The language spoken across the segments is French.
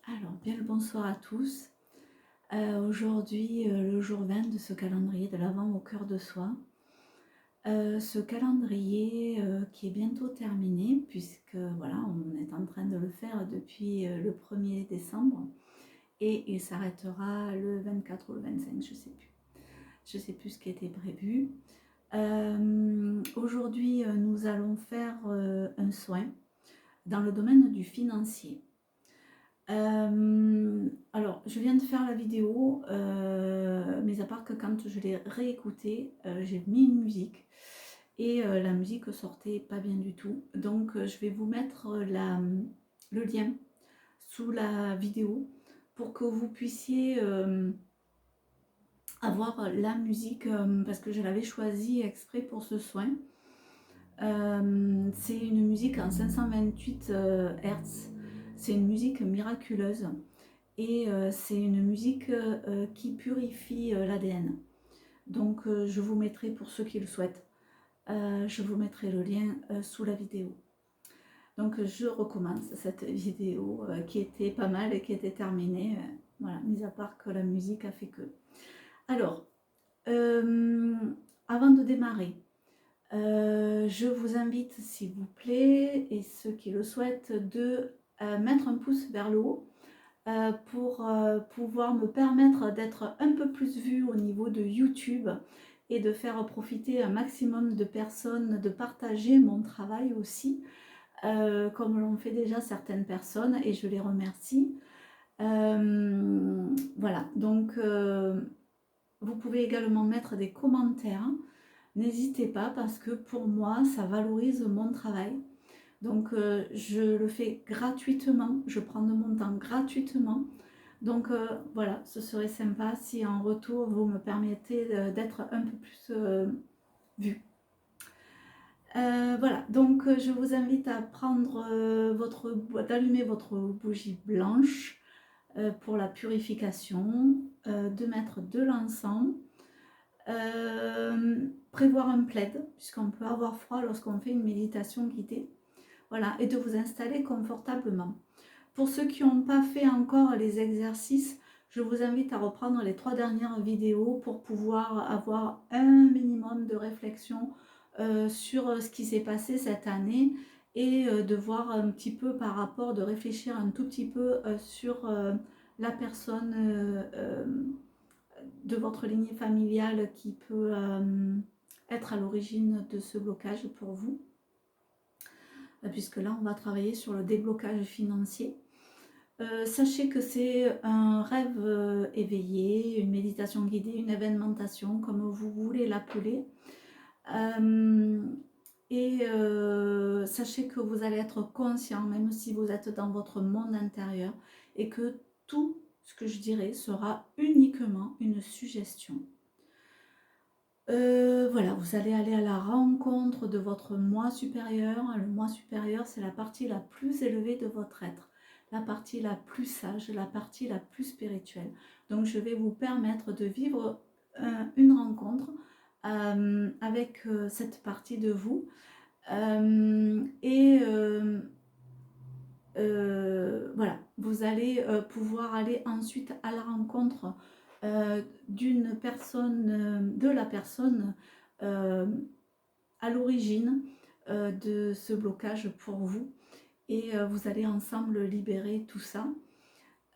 Alors, bien le bonsoir à tous. Aujourd'hui, le jour 20 de ce calendrier de l'Avent au cœur de soi. Ce calendrier qui est bientôt terminé, puisque voilà, on est en train de le faire depuis le 1er décembre et il s'arrêtera le 24 ou le 25, je sais plus. Je sais plus ce qui était prévu. Aujourd'hui, nous allons faire un soin dans le domaine du financier. Alors, je viens de faire la vidéo, mais à part que quand je l'ai réécoutée, j'ai mis une musique et la musique sortait pas bien du tout. Donc, je vais vous mettre le lien sous la vidéo pour que vous puissiez avoir la musique, parce que je l'avais choisie exprès pour ce soin. C'est une musique en 528 Hz. C'est une musique miraculeuse. Et c'est une musique qui purifie l'ADN. Donc je vous mettrai, pour ceux qui le souhaitent, je vous mettrai le lien sous la vidéo. Donc je recommence cette vidéo qui était pas mal et qui était terminée. Voilà, mis à part que la musique a fait que. Alors, avant de démarrer, je vous invite, s'il vous plaît, et ceux qui le souhaitent, de mettre un pouce vers le haut pour pouvoir me permettre d'être un peu plus vue au niveau de YouTube et de faire profiter un maximum de personnes, de partager mon travail aussi, comme l'ont fait déjà certaines personnes, et je les remercie. Voilà, donc vous pouvez également mettre des commentaires. N'hésitez pas, parce que pour moi, ça valorise mon travail. Donc je le fais gratuitement, je prends de mon temps gratuitement. Donc voilà, ce serait sympa si en retour vous me permettez d'être un peu plus vue. Voilà, donc je vous invite à prendre d'allumer votre bougie blanche pour la purification, de mettre de l'encens, prévoir un plaid, puisqu'on peut avoir froid lorsqu'on fait une méditation guidée. Voilà, et de vous installer confortablement. Pour ceux qui n'ont pas fait encore les exercices, je vous invite à reprendre les 3 dernières vidéos pour pouvoir avoir un minimum de réflexion sur ce qui s'est passé cette année et de voir un petit peu par rapport, de réfléchir un tout petit peu sur la personne de votre lignée familiale qui peut être à l'origine de ce blocage pour vous, puisque là on va travailler sur le déblocage financier. Sachez que c'est un rêve éveillé, une méditation guidée, une événementation, comme vous voulez l'appeler. Sachez que vous allez être conscient, même si vous êtes dans votre monde intérieur, et que tout ce que je dirai sera uniquement une suggestion. Voilà, vous allez aller à la rencontre de votre moi supérieur. Le moi supérieur, c'est la partie la plus élevée de votre être, la partie la plus sage, la partie la plus spirituelle. Donc je vais vous permettre de vivre une rencontre avec cette partie de vous. Voilà, vous allez pouvoir aller ensuite à la rencontre d'une personne, de la personne à l'origine de ce blocage pour vous, et vous allez ensemble libérer tout ça.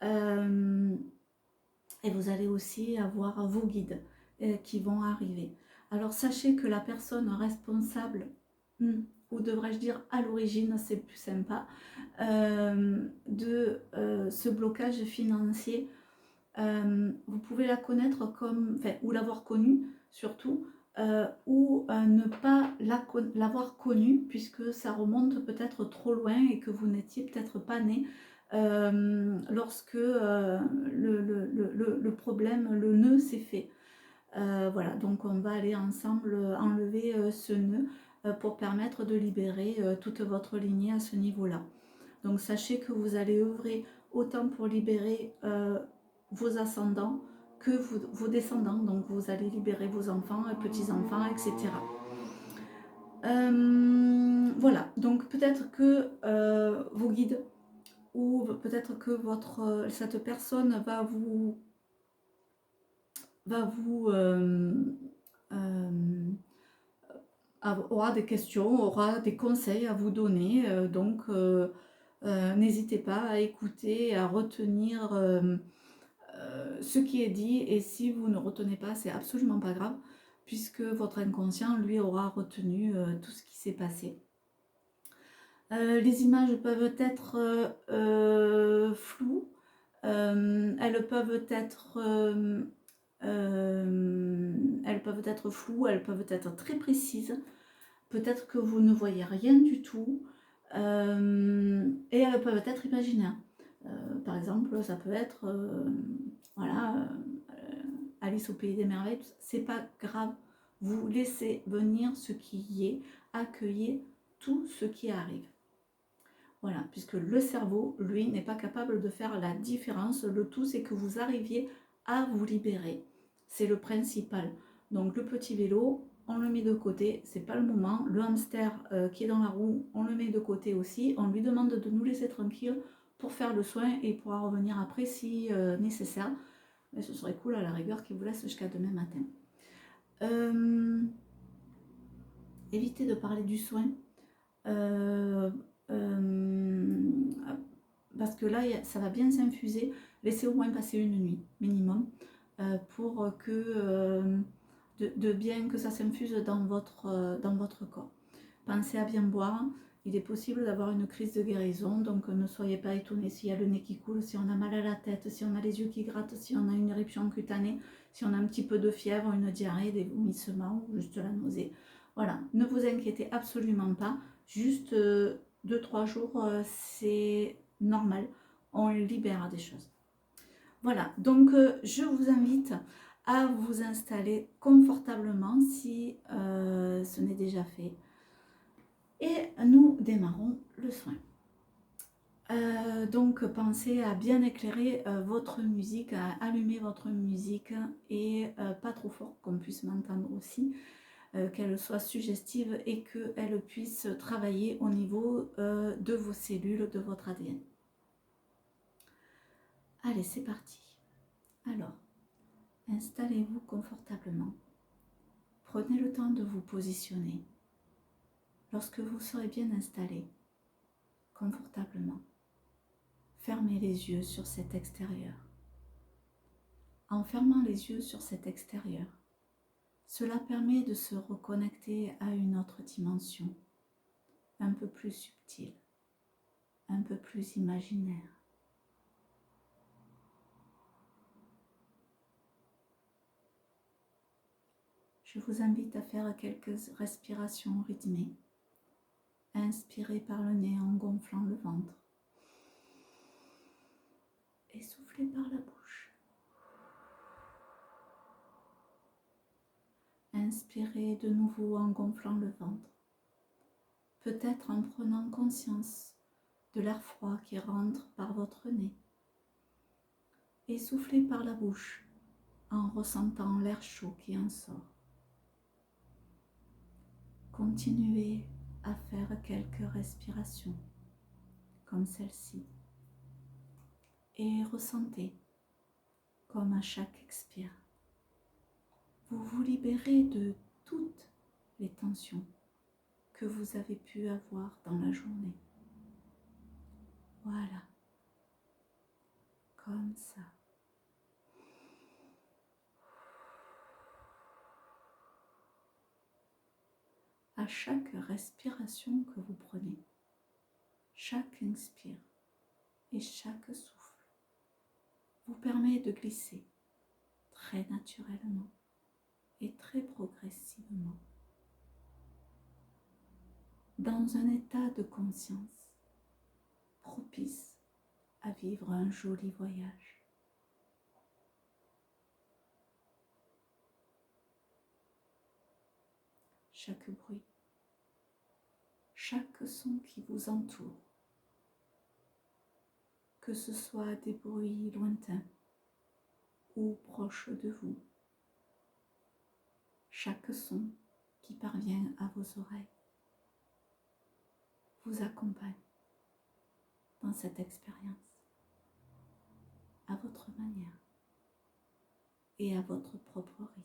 Et vous allez aussi avoir vos guides qui vont arriver. Alors sachez que la personne responsable, ou devrais-je dire à l'origine, c'est plus sympa, de ce blocage financier, vous pouvez la connaître comme, enfin, ou l'avoir connue surtout, ou ne pas l'avoir connue, puisque ça remonte peut-être trop loin et que vous n'étiez peut-être pas né lorsque le problème, le nœud s'est fait. Voilà, donc on va aller ensemble enlever ce nœud pour permettre de libérer toute votre lignée à ce niveau-là. Donc sachez que vous allez œuvrer autant pour libérer vos ascendants que vos descendants. Donc vous allez libérer vos enfants, petits-enfants, etc. Voilà, donc peut-être que vos guides ou peut-être que cette personne aura des questions, aura des conseils à vous donner. N'hésitez pas à écouter, à retenir ce qui est dit. Et si vous ne retenez pas, c'est absolument pas grave, puisque votre inconscient, lui, aura retenu tout ce qui s'est passé. Les images peuvent être floues, elles peuvent être floues, elles peuvent être très précises. Peut-être que vous ne voyez rien du tout, et elles peuvent être imaginaires. Par exemple, ça peut être Alice au pays des merveilles. C'est pas grave, vous laissez venir ce qui y est, accueillez tout ce qui arrive. Voilà, puisque le cerveau, lui, n'est pas capable de faire la différence. Le tout, c'est que vous arriviez à vous libérer. C'est le principal. Donc le petit vélo, on le met de côté, c'est pas le moment. Le hamster qui est dans la roue, on le met de côté aussi. On lui demande de nous laisser tranquille pour faire le soin et il pourra revenir après si nécessaire. Mais ce serait cool à la rigueur qu'il vous laisse jusqu'à demain matin. Évitez de parler du soin. Parce que là, ça va bien s'infuser. Laissez au moins passer une nuit minimum pour que bien que ça s'infuse dans votre corps. Pensez à bien boire. Il est possible d'avoir une crise de guérison, donc ne soyez pas étonnés s'il y a le nez qui coule, si on a mal à la tête, si on a les yeux qui grattent, si on a une éruption cutanée, si on a un petit peu de fièvre, une diarrhée, des vomissements ou juste la nausée. Voilà, ne vous inquiétez absolument pas, juste 2-3 jours, c'est normal, on libère des choses. Voilà, donc je vous invite à vous installer confortablement si ce n'est déjà fait. Et nous démarrons le soin. Donc pensez à bien éclairer votre musique, à allumer votre musique et pas trop fort qu'on puisse m'entendre aussi, qu'elle soit suggestive et qu'elle puisse travailler au niveau de vos cellules, de votre ADN. Allez, c'est parti. Alors, installez-vous confortablement. Prenez le temps de vous positionner. Lorsque vous serez bien installé, confortablement, fermez les yeux sur cet extérieur. En fermant les yeux sur cet extérieur, cela permet de se reconnecter à une autre dimension, un peu plus subtile, un peu plus imaginaire. Je vous invite à faire quelques respirations rythmées. Inspirez par le nez en gonflant le ventre. Et soufflez par la bouche. Inspirez de nouveau en gonflant le ventre. Peut-être en prenant conscience de l'air froid qui rentre par votre nez. Et soufflez par la bouche en ressentant l'air chaud qui en sort. Continuez à faire quelques respirations comme celle-ci et ressentez comme à chaque expire, vous vous libérez de toutes les tensions que vous avez pu avoir dans la journée. Voilà, comme ça. À chaque respiration que vous prenez, chaque inspire et chaque souffle vous permet de glisser très naturellement et très progressivement dans un état de conscience propice à vivre un joli voyage. Chaque bruit, chaque son qui vous entoure, que ce soit des bruits lointains ou proches de vous, chaque son qui parvient à vos oreilles vous accompagne dans cette expérience, à votre manière et à votre propre rythme.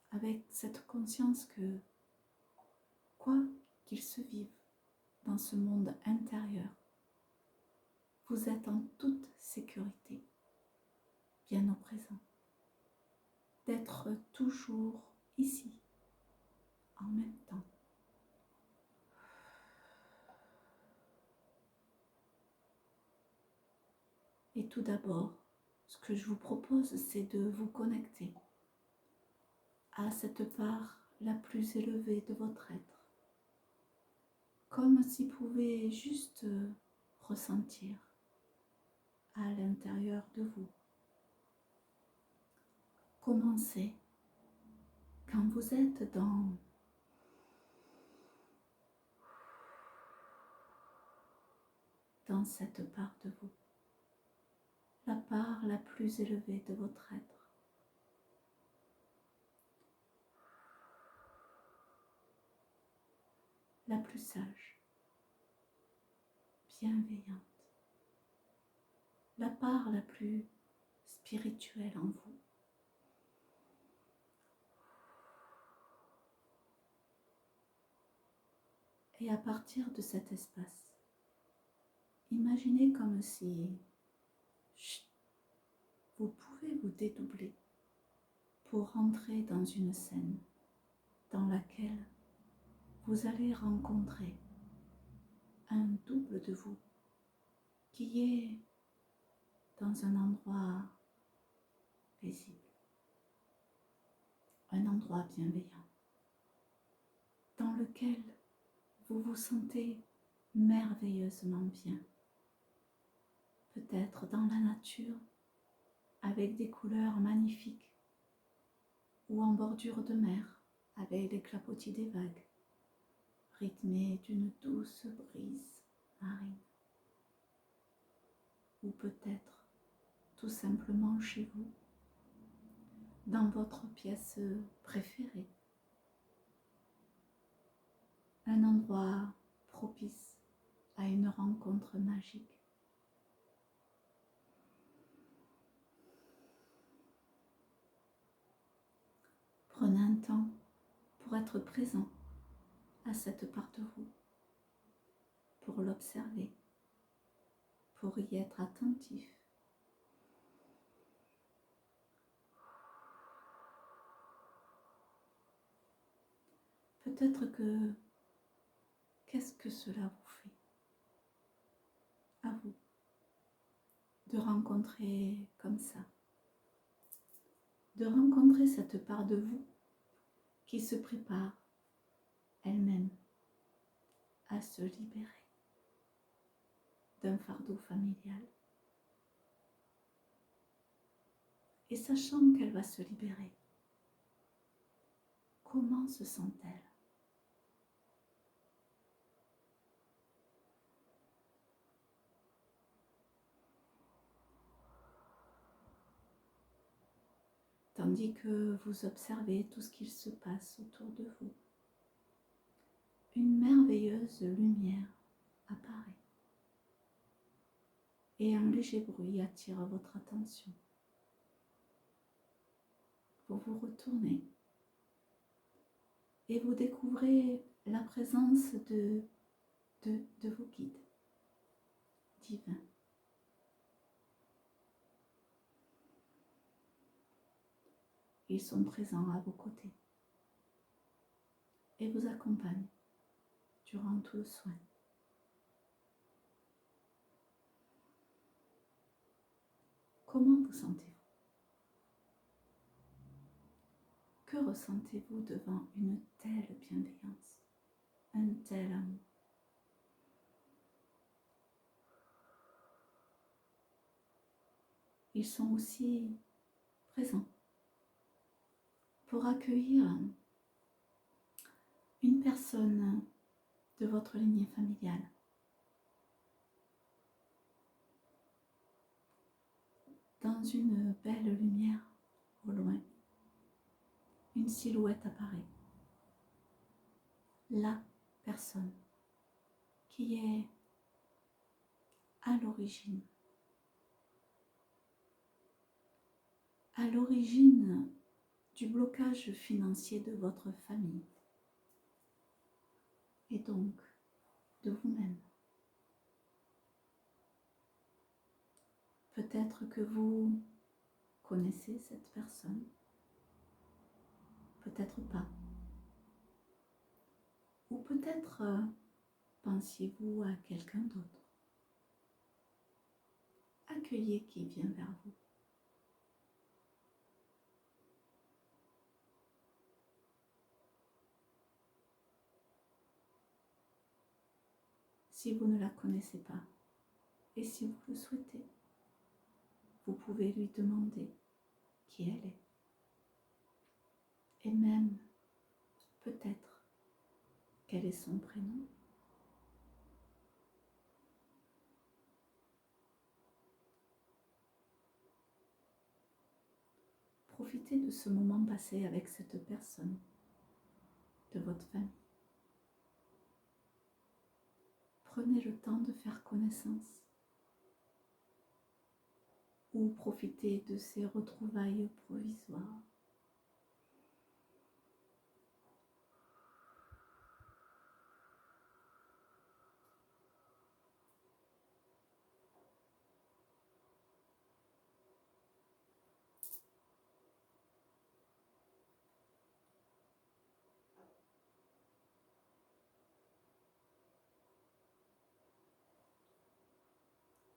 Avec cette conscience que, quoi qu'il se vive dans ce monde intérieur, vous êtes en toute sécurité, bien au présent, d'être toujours ici, en même temps. Et tout d'abord, ce que je vous propose, c'est de vous connecter à cette part la plus élevée de votre être, comme si vous pouvez juste ressentir à l'intérieur de vous. Commencez quand vous êtes dans cette part de vous, la part la plus élevée de votre être. La plus sage, bienveillante, la part la plus spirituelle en vous. Et à partir de cet espace, imaginez comme si vous pouvez vous dédoubler pour rentrer dans une scène dans laquelle vous allez rencontrer un double de vous qui est dans un endroit paisible, un endroit bienveillant, dans lequel vous vous sentez merveilleusement bien, peut-être dans la nature, avec des couleurs magnifiques, ou en bordure de mer, avec les clapotis des vagues, rythmés d'une douce brise marine, ou peut-être tout simplement chez vous, dans votre pièce préférée, un endroit propice à une rencontre magique. Prenez un temps pour être présent à cette part de vous, pour l'observer, pour y être attentif. Peut-être que, qu'est-ce que cela vous fait à vous de rencontrer comme ça, de rencontrer cette part de vous qui se prépare elle-même à se libérer d'un fardeau familial. Et sachant qu'elle va se libérer, comment se sent-elle ? Tandis que vous observez tout ce qu'il se passe autour de vous, une merveilleuse lumière apparaît et un léger bruit attire votre attention. Vous vous retournez et vous découvrez la présence de vos guides divins. Ils sont présents à vos côtés et vous accompagnent durant tout le soin. Comment vous sentez-vous ? Que ressentez-vous devant une telle bienveillance, un tel amour ? Ils sont aussi présents pour accueillir une personne de votre lignée familiale. Dans une belle lumière au loin, une silhouette apparaît. La personne qui est à l'origine du blocage financier de votre famille et donc de vous-même. Peut-être que vous connaissez cette personne, peut-être pas. Ou peut-être pensiez-vous à quelqu'un d'autre. Accueillez qui vient vers vous. Si vous ne la connaissez pas, et si vous le souhaitez, vous pouvez lui demander qui elle est. Et même, peut-être, quel est son prénom. Profitez de ce moment passé avec cette personne de votre famille. Prenez le temps de faire connaissance ou profitez de ces retrouvailles provisoires.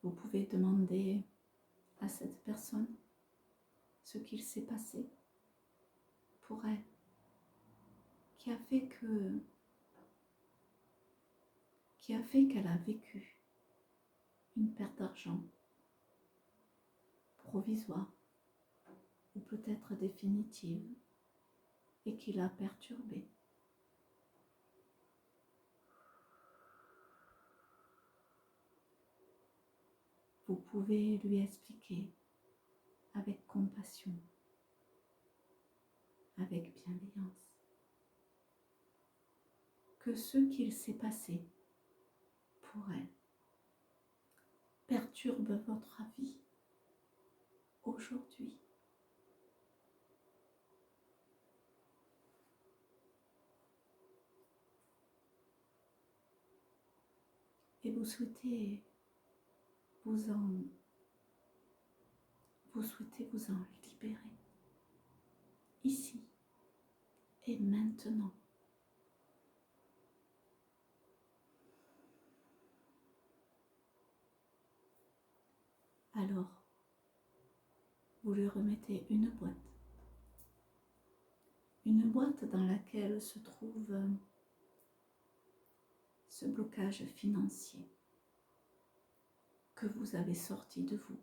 Vous pouvez demander à cette personne ce qu'il s'est passé pour elle, qui a fait qu'elle a vécu une perte d'argent provisoire ou peut-être définitive et qui l'a perturbée. Vous pouvez lui expliquer avec compassion, avec bienveillance, que ce qu'il s'est passé pour elle perturbe votre vie aujourd'hui. Et vous souhaitez vous en libérer, ici et maintenant. Alors, vous lui remettez une boîte dans laquelle se trouve ce blocage financier que vous avez sorti de vous.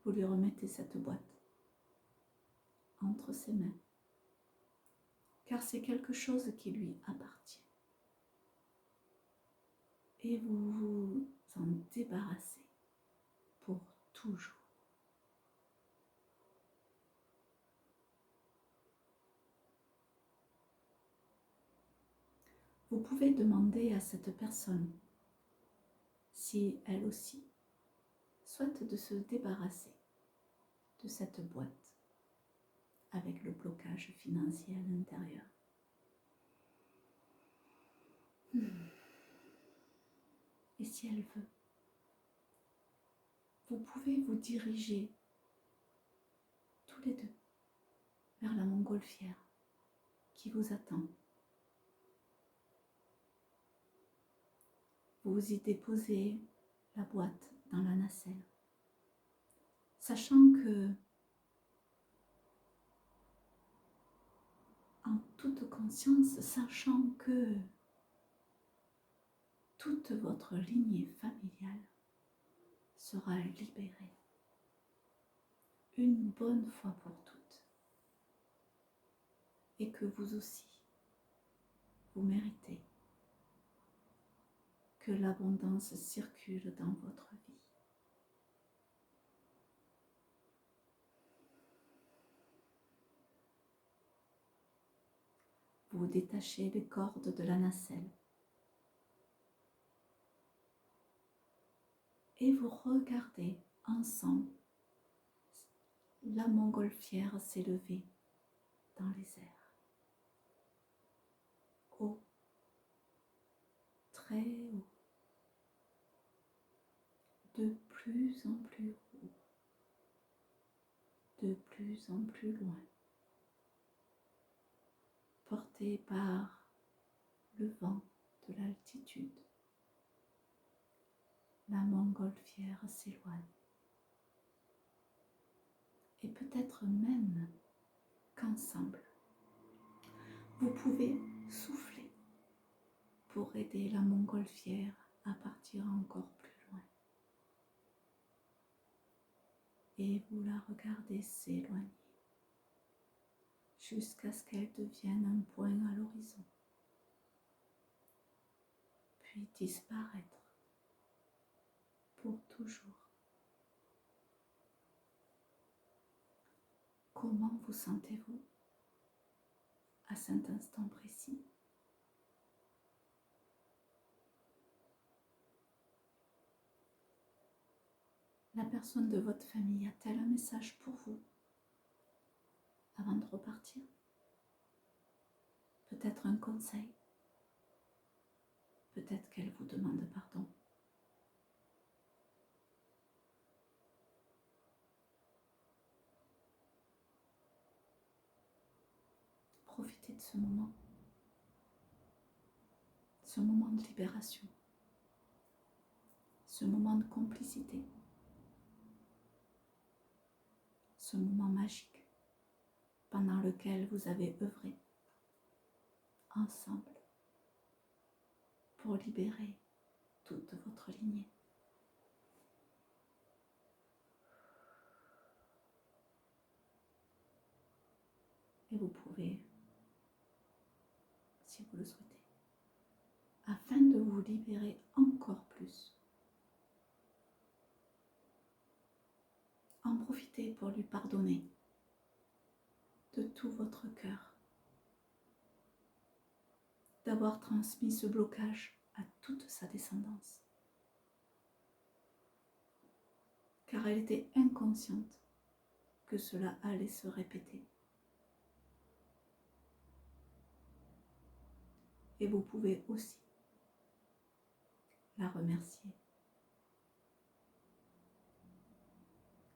Vous lui remettez cette boîte entre ses mains, car c'est quelque chose qui lui appartient. Et vous vous en débarrassez pour toujours. Vous pouvez demander à cette personne si elle aussi souhaite de se débarrasser de cette boîte avec le blocage financier à l'intérieur. Et si elle veut, vous pouvez vous diriger tous les deux vers la montgolfière qui vous attend. Vous y déposez la boîte dans la nacelle, sachant que, en toute conscience, sachant que toute votre lignée familiale sera libérée une bonne fois pour toutes, et que vous aussi, vous méritez que l'abondance circule dans votre vie. Vous détachez les cordes de la nacelle et vous regardez ensemble la montgolfière s'élever dans les airs, haut, très haut, de plus en plus haut, de plus en plus loin, porté par le vent de l'altitude. La montgolfière s'éloigne. Et peut-être même qu'ensemble, vous pouvez souffler pour aider la montgolfière à partir encore plus loin. Et vous la regardez s'éloigner jusqu'à ce qu'elle devienne un point à l'horizon, puis disparaître pour toujours. Comment vous sentez-vous à cet instant précis? La personne de votre famille a-t-elle un message pour vous avant de repartir? Peut-être un conseil? Peut-être qu'elle vous demande pardon. Profitez de ce moment de libération, ce moment de complicité, ce moment magique pendant lequel vous avez œuvré ensemble pour libérer toute votre lignée. Et vous pouvez, si vous le souhaitez, afin de vous libérer encore plus, en profiter pour lui pardonner de tout votre cœur d'avoir transmis ce blocage à toute sa descendance, car elle était inconsciente que cela allait se répéter. Et vous pouvez aussi la remercier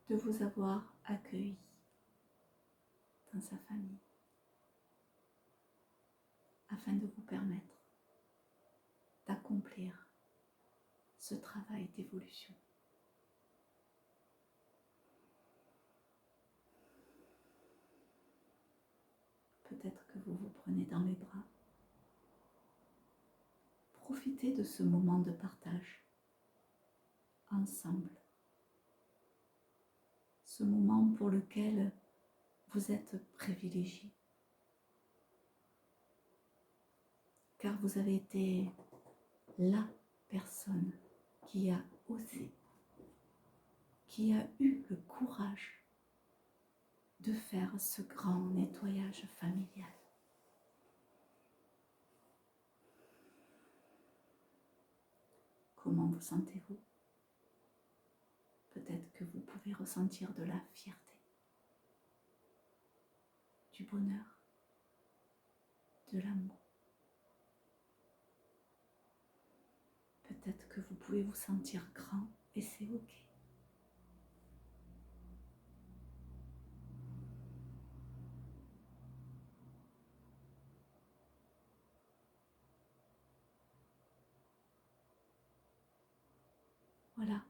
de vous avoir accueilli dans sa famille afin de vous permettre d'accomplir ce travail d'évolution. Peut-être que vous vous prenez dans les bras. Profitez de ce moment de partage ensemble. Ce moment pour lequel vous êtes privilégié. Car vous avez été la personne qui a osé, qui a eu le courage de faire ce grand nettoyage familial. Comment vous sentez-vous? Peut-être que vous pouvez ressentir de la fierté, du bonheur, de l'amour. Peut-être que vous pouvez vous sentir grand et c'est ok. Voilà,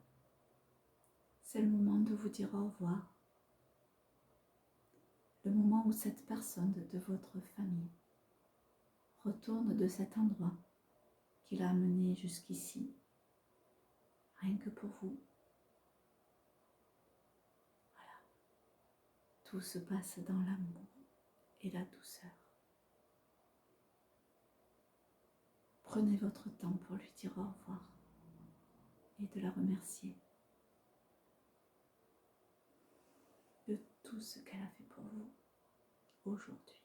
c'est le moment de vous dire au revoir. Le moment où cette personne de votre famille retourne de cet endroit qui l'a amené jusqu'ici, rien que pour vous. Voilà, tout se passe dans l'amour et la douceur. Prenez votre temps pour lui dire au revoir et de la remercier de tout ce qu'elle a fait pour vous aujourd'hui.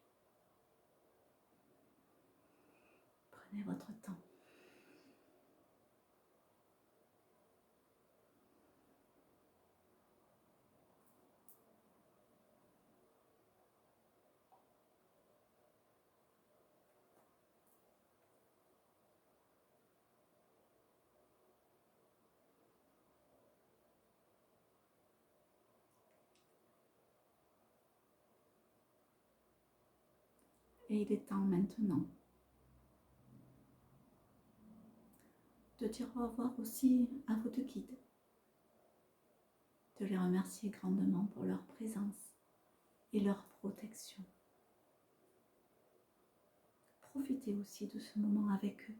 Prenez votre temps. Et il est temps maintenant de dire au revoir aussi à vos deux guides, de les remercier grandement pour leur présence et leur protection. Profitez aussi de ce moment avec eux.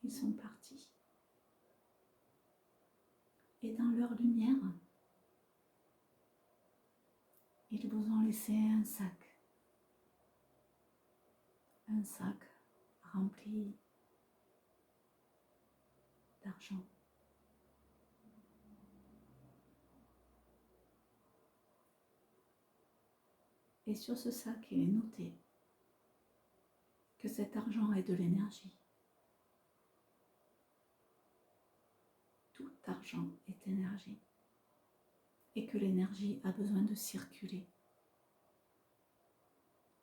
Ils sont partis. Et dans leur lumière, ils vous ont laissé un sac rempli d'argent. Et sur ce sac, il est noté que cet argent est de l'énergie. Tout argent est énergie. Et que l'énergie a besoin de circuler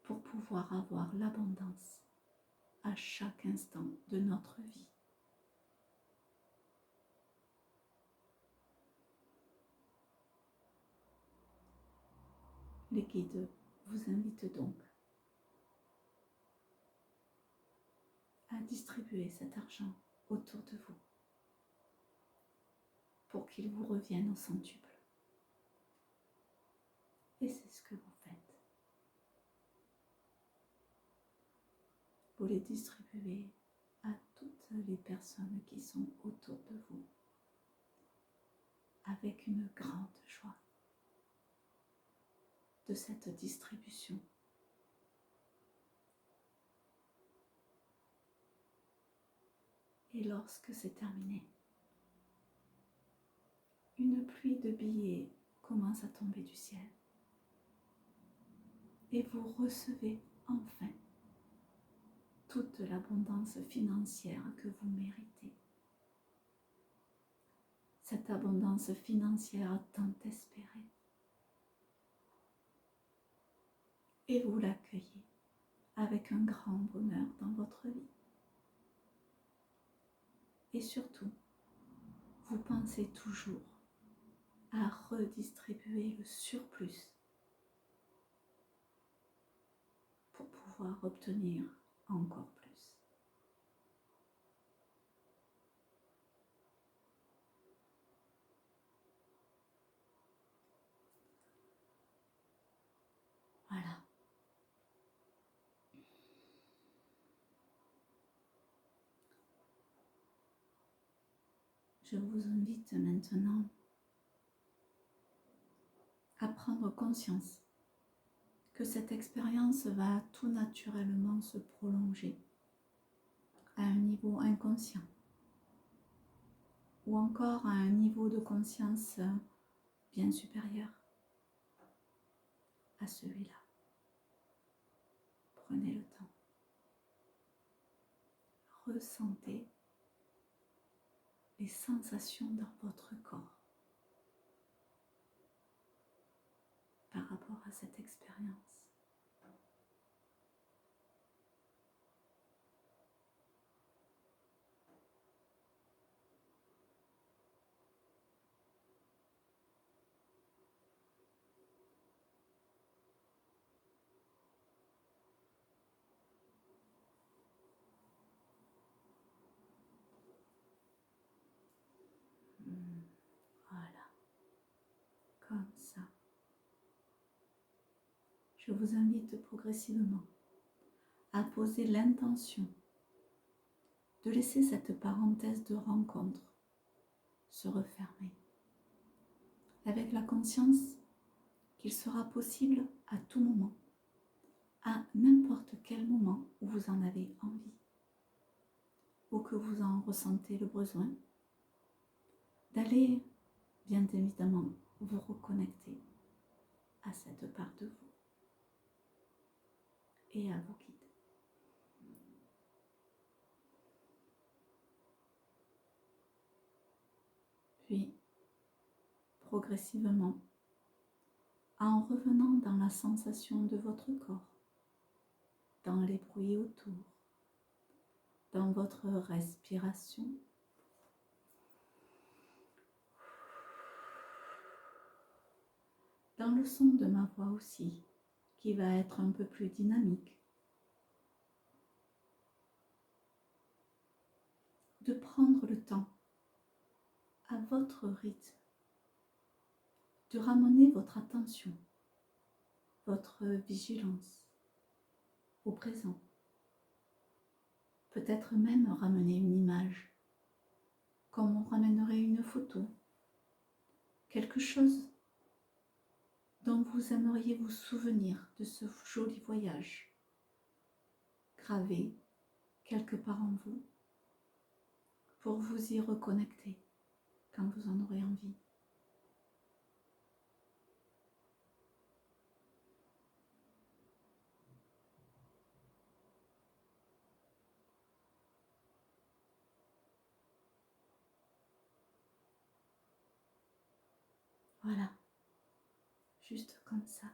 pour pouvoir avoir l'abondance à chaque instant de notre vie. Les guides vous invitent donc à distribuer cet argent autour de vous pour qu'il vous revienne au centuple. Et c'est ce que vous faites. Vous les distribuez à toutes les personnes qui sont autour de vous avec une grande joie de cette distribution. Et lorsque c'est terminé, une pluie de billets commence à tomber du ciel. Et vous recevez enfin toute l'abondance financière que vous méritez. Cette abondance financière tant espérée. Et vous l'accueillez avec un grand bonheur dans votre vie. Et surtout, vous pensez toujours à redistribuer le surplus pour pouvoir obtenir encore plus. Voilà. Je vous invite maintenant à prendre conscience que cette expérience va tout naturellement se prolonger à un niveau inconscient ou encore à un niveau de conscience bien supérieur à celui-là. Prenez le temps. Ressentez les sensations dans votre corps par rapport à cette expérience. Voilà, comme ça. je vous invite progressivement à poser l'intention de laisser cette parenthèse de rencontre se refermer, avec la conscience qu'il sera possible à tout moment, à n'importe quel moment où vous en avez envie, ou que vous en ressentez le besoin, d'aller bien évidemment vous reconnecter à cette part de vous et à vos guides. Puis, progressivement, en revenant dans la sensation de votre corps, dans les bruits autour, dans votre respiration, dans le son de ma voix aussi, qui va être un peu plus dynamique, de prendre le temps à votre rythme, de ramener votre attention, votre vigilance au présent. Peut-être même ramener une image, comme on ramènerait une photo, quelque chose dont vous aimeriez vous souvenir de ce joli voyage, gravé quelque part en vous, pour vous y reconnecter quand vous en aurez envie. Voilà, juste comme ça.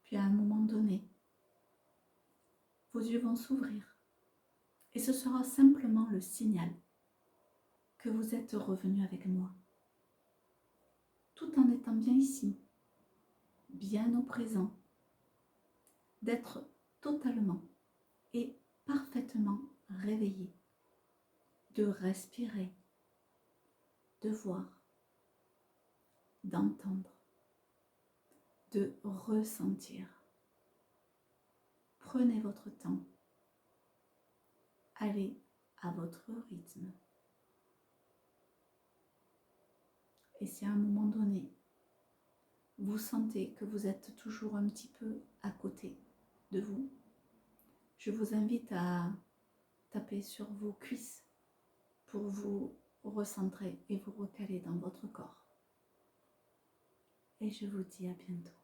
Puis à un moment donné, vos yeux vont s'ouvrir et ce sera simplement le signal que vous êtes revenu avec moi, tout en étant bien ici, bien au présent, d'être totalement et parfaitement réveillé, de respirer, de voir, d'entendre, de ressentir. Prenez votre temps, allez à votre rythme. Et si à un moment donné, vous sentez que vous êtes toujours un petit peu à côté de vous, je vous invite à taper sur vos cuisses pour vous recentrer et vous recaler dans votre corps. Et je vous dis à bientôt.